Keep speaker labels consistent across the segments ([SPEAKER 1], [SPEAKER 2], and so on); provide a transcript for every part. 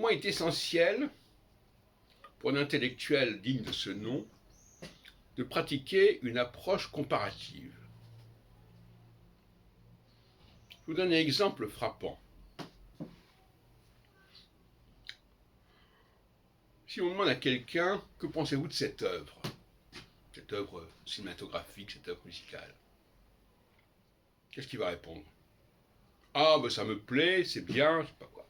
[SPEAKER 1] moi, il est essentiel pour un intellectuel digne de ce nom de pratiquer une approche comparative. Je vous donne un exemple frappant. Si on demande à quelqu'un « Que pensez-vous de cette œuvre ?» cinématographique, cette œuvre musicale, qu'est-ce qu'il va répondre? Ah, ben ça me plaît, c'est bien, je sais pas quoi.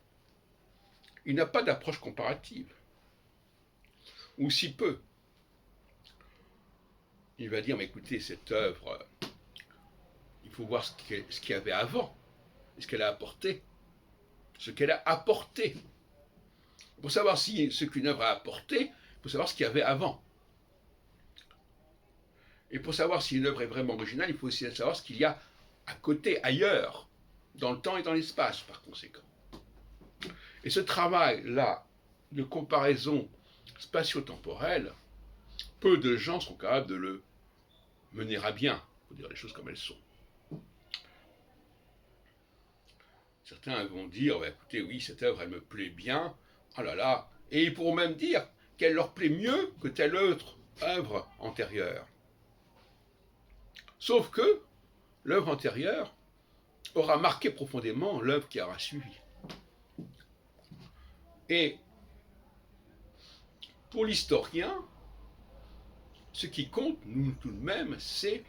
[SPEAKER 1] Il n'a pas d'approche comparative. Ou si peu. Il va dire, mais écoutez, cette œuvre, il faut voir ce qu'il y avait avant, ce qu'elle a apporté. Ce qu'elle a apporté. Pour savoir ce qu'une œuvre a apporté, il faut savoir ce qu'il y avait avant. Et pour savoir si une œuvre est vraiment originale, il faut aussi savoir ce qu'il y a à côté, ailleurs, dans le temps et dans l'espace, par conséquent. Et ce travail-là de comparaison spatio-temporelle, peu de gens sont capables de le mener à bien, pour dire les choses comme elles sont. Certains vont dire, bah, écoutez, oui, cette œuvre, elle me plaît bien, oh là là, et ils pourront même dire qu'elle leur plaît mieux que telle autre œuvre antérieure. Sauf que l'œuvre antérieure aura marqué profondément l'œuvre qui aura suivi. Et pour l'historien, ce qui compte, nous tout de même, c'est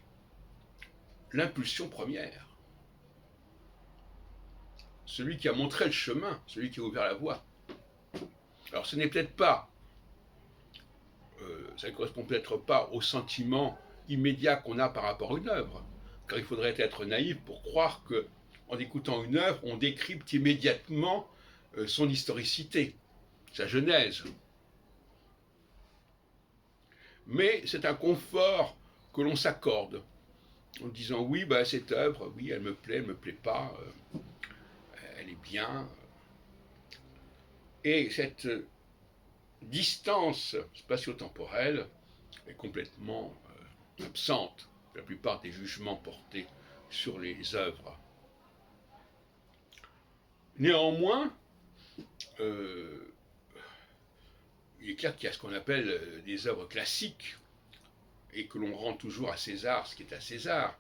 [SPEAKER 1] l'impulsion première. Celui qui a montré le chemin, celui qui a ouvert la voie. Alors ce n'est peut-être pas, ça ne correspond peut-être pas au sentiment immédiat qu'on a par rapport à une œuvre, car il faudrait être naïf pour croire que, en écoutant une œuvre, on décrypte immédiatement son historicité, sa genèse. Mais c'est un confort que l'on s'accorde, en disant oui, bah, cette œuvre, oui, elle me plaît pas, elle est bien. Et cette distance spatio-temporelle est complètement absente de la plupart des jugements portés sur les œuvres. Néanmoins, il est clair qu'il y a ce qu'on appelle des œuvres classiques et que l'on rend toujours à César ce qui est à César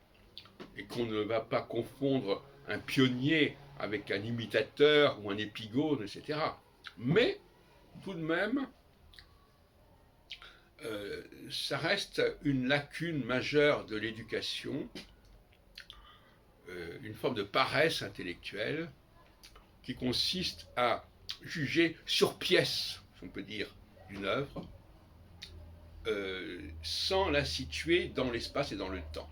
[SPEAKER 1] et qu'on ne va pas confondre un pionnier avec un imitateur ou un épigone, etc. Mais, tout de même, ça reste une lacune majeure de l'éducation, une forme de paresse intellectuelle qui consiste à juger sur pièce, si on peut dire, d'une œuvre, sans la situer dans l'espace et dans le temps.